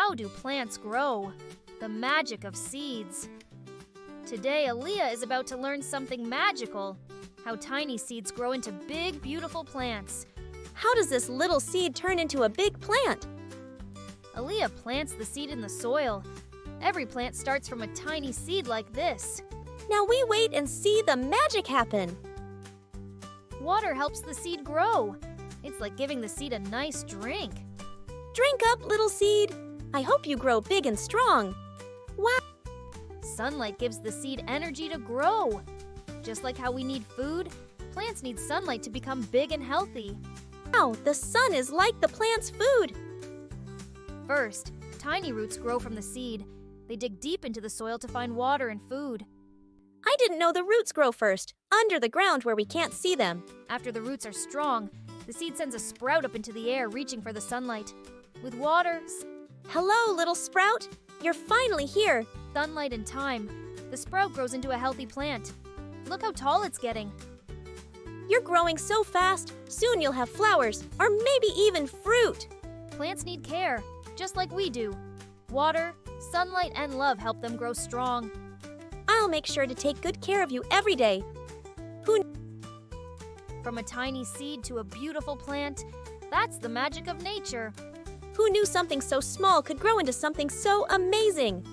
How do plants grow? The magic of seeds. Today, Aaliyah is about to learn something magical. How tiny seeds grow into big, beautiful plants. How does this little seed turn into a big plant? Aaliyah plants the seed in the soil. Every plant starts from a tiny seed like this. Now we wait and see the magic happen. Water helps the seed grow. It's like giving the seed a nice drink. Drink up, little seed. I hope you grow big and strong. Wow! Sunlight gives the seed energy to grow. Just like how we need food, plants need sunlight to become big and healthy. Wow, the sun is like the plant's food. First, tiny roots grow from the seed. They dig deep into the soil to find water and food. I didn't know the roots grow first, under the ground where we can't see them. After the roots are strong, the seed sends a sprout up into the air, reaching for the sunlight. With water, Hello, little sprout. You're finally here. sunlight, and time, the sprout grows into a healthy plant. Look how tall it's getting. You're growing so fast. Soon you'll have flowers, or maybe even fruit. Plants need care, just like we do. Water, sunlight, and love help them grow strong. I'll make sure to take good care of you every day. From a tiny seed to a beautiful plant, that's the magic of nature. Who knew something so small could grow into something so amazing?